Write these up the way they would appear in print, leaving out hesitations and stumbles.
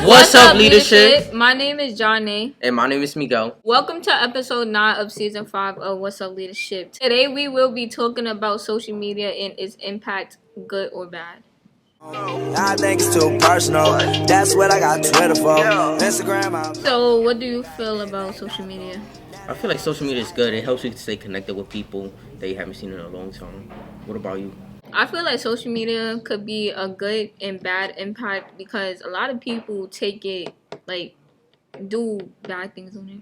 What's up, leadership? My name is Johnay. And my name is Miguel. Welcome to episode 9 of season 5 of What's Up, Leadership. Today we will be talking about social media and its impact, good or bad. I think it's too personal. That's what I got Twitter for. Instagram. So, what do you feel about social media? I feel like social media is good. It helps you to stay connected with people that you haven't seen in a long time. What about you? I feel like social media could be a good and bad impact because a lot of people take it, like, do bad things on it.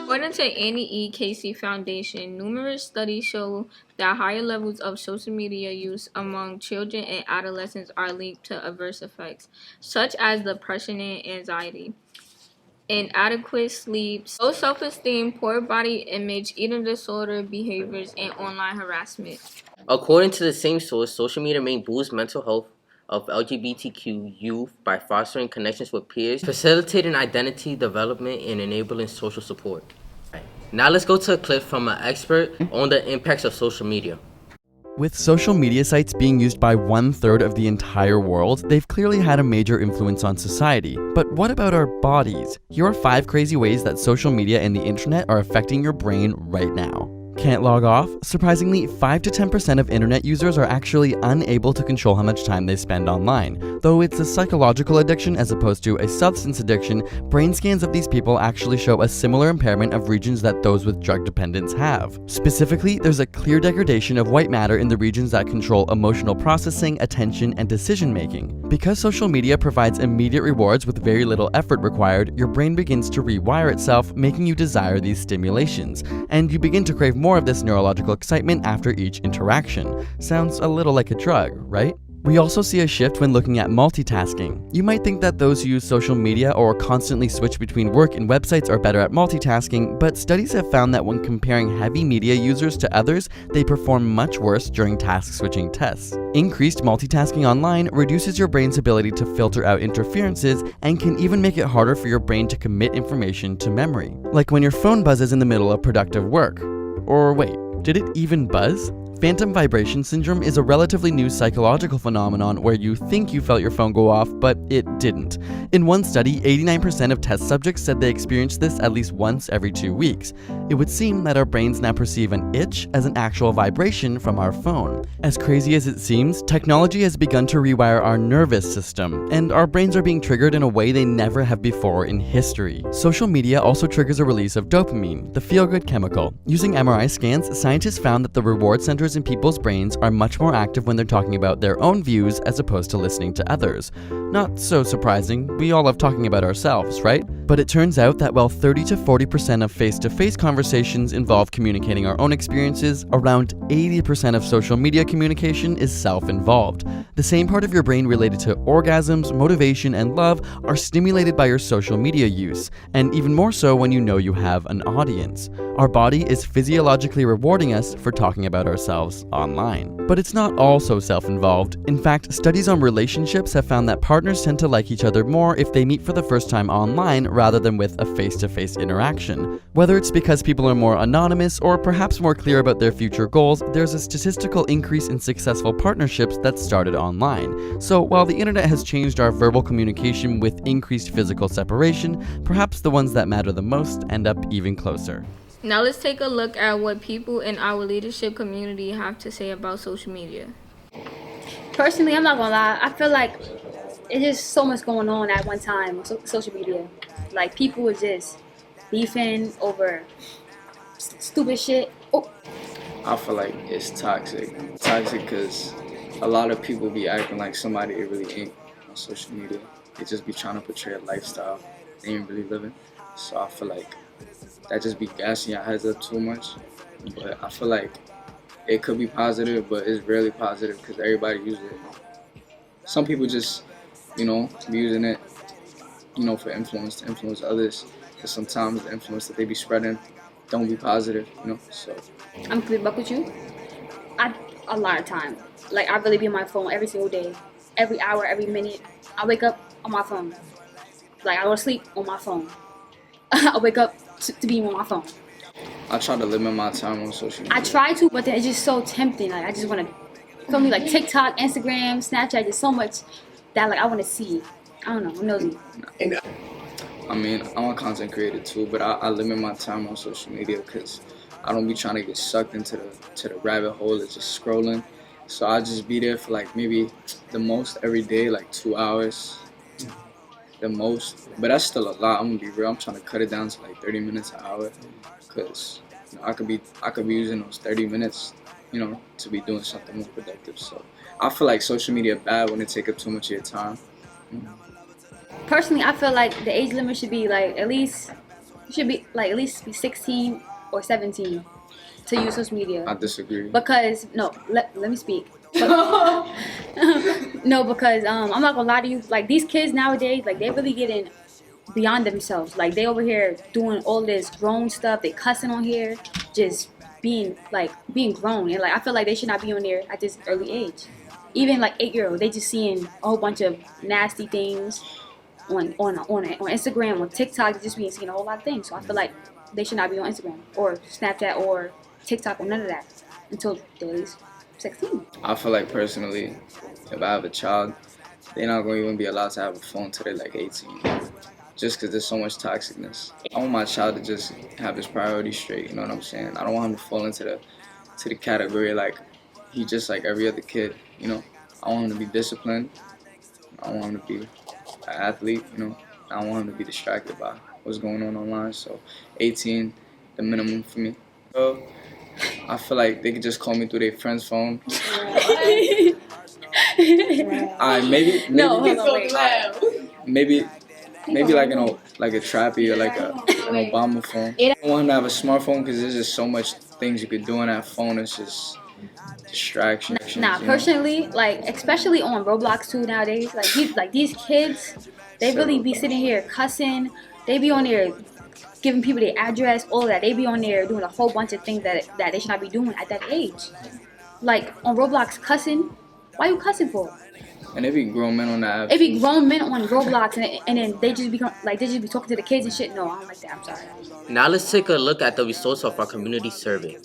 According to Annie E. Casey Foundation, numerous studies show that higher levels of social media use among children and adolescents are linked to adverse effects, such as depression and anxiety. Inadequate sleep, low self-esteem, poor body image, eating disorder behaviors, and online harassment. According to the same source, social media may boost mental health of LGBTQ youth by fostering connections with peers, facilitating identity development, and enabling social support. Now let's go to a clip from an expert on the impacts of social media. With social media sites being used by 1/3 of the entire world, they've clearly had a major influence on society. But what about our bodies? Here are 5 crazy ways that social media and the internet are affecting your brain right now. Can't log off? Surprisingly, 5 to 10% of internet users are actually unable to control how much time they spend online. Though it's a psychological addiction as opposed to a substance addiction, brain scans of these people actually show a similar impairment of regions that those with drug dependence have. Specifically, there's a clear degradation of white matter in the regions that control emotional processing, attention, and decision making. Because social media provides immediate rewards with very little effort required, your brain begins to rewire itself, making you desire these stimulations, and you begin to crave more of this neurological excitement after each interaction. Sounds a little like a drug, right? We also see a shift when looking at multitasking. You might think that those who use social media or constantly switch between work and websites are better at multitasking, but studies have found that when comparing heavy media users to others, they perform much worse during task switching tests. Increased multitasking online reduces your brain's ability to filter out interferences and can even make it harder for your brain to commit information to memory. Like when your phone buzzes in the middle of productive work. Or wait, did it even buzz? Phantom vibration syndrome is a relatively new psychological phenomenon where you think you felt your phone go off, but it didn't. In one study, 89% of test subjects said they experienced this at least once every 2 weeks. It would seem that our brains now perceive an itch as an actual vibration from our phone. As crazy as it seems, technology has begun to rewire our nervous system, and our brains are being triggered in a way they never have before in history. Social media also triggers a release of dopamine, the feel-good chemical. Using MRI scans, scientists found that the reward centers in people's brains are much more active when they're talking about their own views as opposed to listening to others. Not so surprising, we all love talking about ourselves, right? But it turns out that while 30 to 40% of face-to-face conversations involve communicating our own experiences, around 80% of social media communication is self-involved. The same part of your brain related to orgasms, motivation, and love are stimulated by your social media use, and even more so when you know you have an audience. Our body is physiologically rewarding us for talking about ourselves online. But it's not all so self-involved. In fact, studies on relationships have found that partners tend to like each other more if they meet for the first time online rather than with a face-to-face interaction. Whether it's because people are more anonymous or perhaps more clear about their future goals, there's a statistical increase in successful partnerships that started online. So while the internet has changed our verbal communication with increased physical separation, perhaps the ones that matter the most end up even closer. Now let's take a look at what people in our leadership community have to say about social media. Personally, I'm not gonna lie, I feel like it's just so much going on at one time on social media. Like, people are just beefing over stupid shit. Oh. I feel like it's toxic. Toxic because a lot of people be acting like somebody it really ain't on social media. They just be trying to portray a lifestyle they ain't really living. So I feel like that just be gassing your heads up too much. But I feel like it could be positive, but it's rarely positive because everybody uses it. Some people just, be using it, for influence, to influence others. Because sometimes the influence that they be spreading don't be positive, so. I'm completely back with you. A lot of time. Like, I really be on my phone every single day. Every hour, every minute. I wake up on my phone. Like, I go to sleep on my phone. I wake up to be on my phone. I try to limit my time on social media. I try to, but then it's just so tempting. Like I just want to, feel me, like TikTok, Instagram, Snapchat. There's so much that like I want to see. I don't know. I'm nosy. I mean, I'm a content creator too, but I limit my time on social media because I don't be trying to get sucked into the rabbit hole of just scrolling. So I just be there for like maybe the most every day, like 2 hours, the most. But that's still a lot. I'm gonna be real. I'm trying to cut it down to like 30 minutes an hour, because I could be using those 30 minutes, to be doing something more productive. So I feel like social media bad when it take up too much of your time. Personally, I feel like the age limit should be like at least 16 or 17 to use social media. I disagree. Because let me speak. No, because I'm not gonna lie to you. Like these kids nowadays, like they're really getting beyond themselves. Like they over here doing all this grown stuff. They cussing on here, just being grown. And like I feel like they should not be on there at this early age. Even like 8-year-old, they just seeing a whole bunch of nasty things on Instagram, on TikTok. They just being seeing a whole lot of things. So I feel like they should not be on Instagram or Snapchat or TikTok or none of that until they're at least 16. I feel like personally, if I have a child, they're not going to even be allowed to have a phone till they're like 18. Just because there's so much toxicness. I want my child to just have his priorities straight, you know what I'm saying? I don't want him to fall into the category like he's just like every other kid, I want him to be disciplined. I want him to be an athlete, I don't want him to be distracted by what's going on online. So 18, the minimum for me. So I feel like they could just call me through their friend's phone. Maybe like like a Trappy or like an Obama phone. I don't want him to have a smartphone because there's just so much things you could do on that phone. It's just distractions. Nah, personally, like especially on Roblox too nowadays. Like these kids, they really be sitting here cussing. They be on there giving people their address, all that. They be on there doing a whole bunch of things that they should not be doing at that age. Like on Roblox cussing. Why you cussing for? And it be grown men on the app. It be grown men on Roblox, and then they just be talking to the kids and shit. No, I don't like that. I'm sorry. Now let's take a look at the results of our community survey.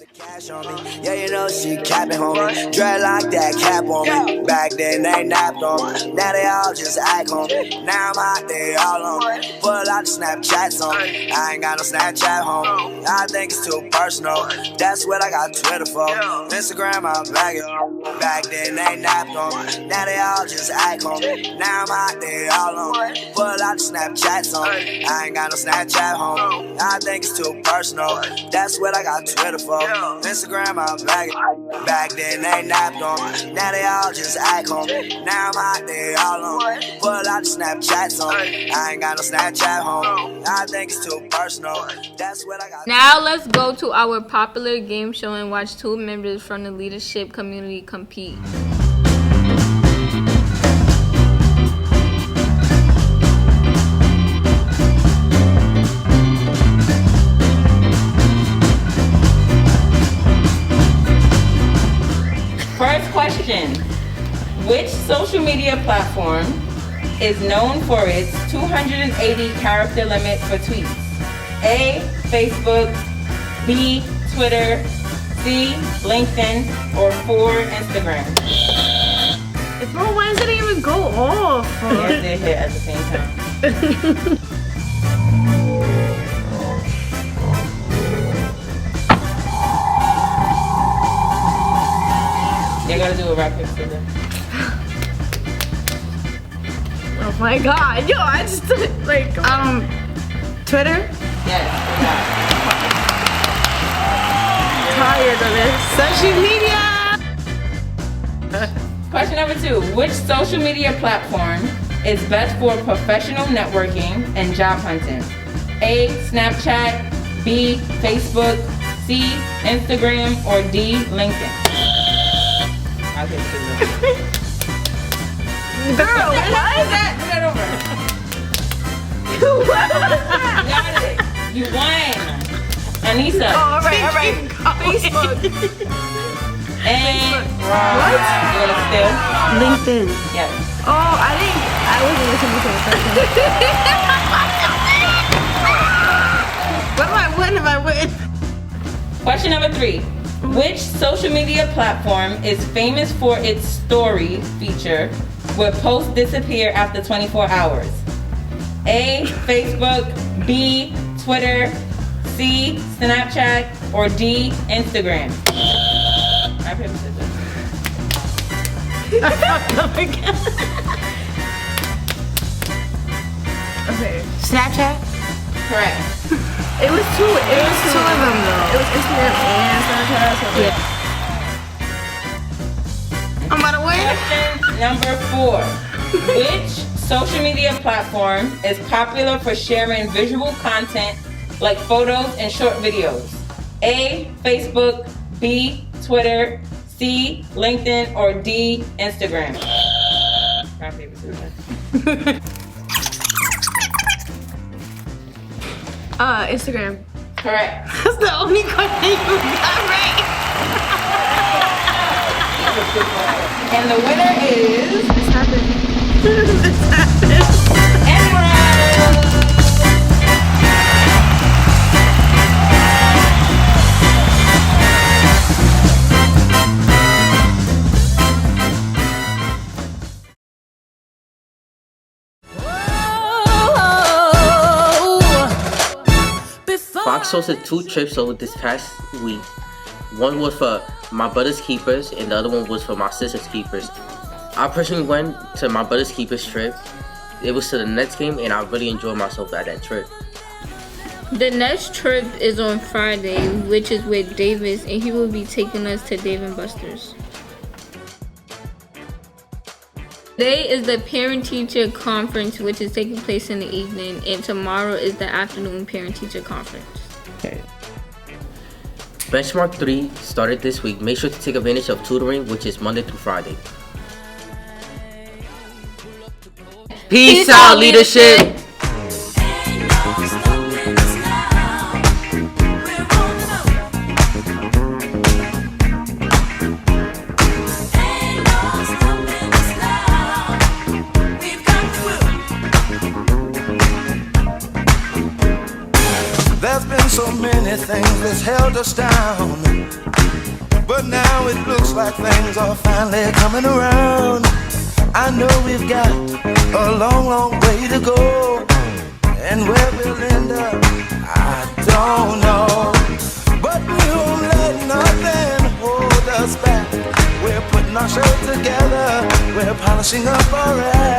Yeah, she capping, homie. Dreadlock that cap on me. Back then they napped on me. Now they all just act on me. Now I'm out there all on me. Put a lot of Snapchats on me. I ain't got no Snapchat, homie. I think it's too personal. That's what I got Twitter for. Instagram, I'm back on. Back then they napped on me. Now they all just act on me. Now I'm out there all on me. Put a lot of Snapchats on me. I ain't got no Snapchat, homie. I think it's too personal. That's what I got Twitter for. Instagram, I'm back. Back then they napped on me. Now they all just act on me. Now I'm out there all on me. Put a lot of Snapchats on me. I ain't got no Snapchat, homie. I think it's too personal. That's what I got. Now let's go to our popular game show and watch two members from the leadership community compete. First question, which social media platform is known for its 280 character limit for tweets? A, Facebook, B, Twitter, C, LinkedIn, or 4, Instagram? Bro, why did it even go off? Yes, they hit at the same time. You gotta do a rap paper scissors. Oh my god, yo, I just like Twitter? Yes. Tired of this. Social media! Question number 2. Which social media platform is best for professional networking and job hunting? A, Snapchat, B, Facebook, C, Instagram, or D, LinkedIn? I'll take it. Girl, what? Do that over. You got it. You won. Anissa. Oh, alright. Facebook. And What? You want to steal? LinkedIn. Yes. Oh, I wasn't listening to the first one. What am I winning? Question number 3. Which social media platform is famous for its story feature where posts disappear after 24 hours? A, Facebook, B, Twitter, C, Snapchat, or D, Instagram? Rock, paper, scissors. Okay. Snapchat? Correct. It was two of them though. It was Instagram and Snapchat. So yeah. I'm about to win. Question number 4. Which social media platform is popular for sharing visual content like photos and short videos? A, Facebook, B, Twitter, C, LinkedIn, or D, Instagram? Rock, paper, scissors. Instagram. Correct. That's the only question you got right. And the winner is This happened. This happened. Emerald. Fox hosted 2 trips over this past week. One was for my brother's keepers and the other one was for my sister's keepers. I personally went to my brother's keepers trip. It was to the Nets game and I really enjoyed myself at that trip. The next trip is on Friday, which is with Davis, and he will be taking us to Dave & Buster's. Today is the parent-teacher conference, which is taking place in the evening, and tomorrow is the afternoon parent-teacher conference. Benchmark 3 started this week. Make sure to take advantage of tutoring, which is Monday through Friday. Peace out, leadership! There's been so many things that's held us down, but now it looks like things are finally coming around. I know we've got a long, long way to go, and where we'll end up, I don't know. But we won't let nothing hold us back. We're putting our show together, we're polishing up our act.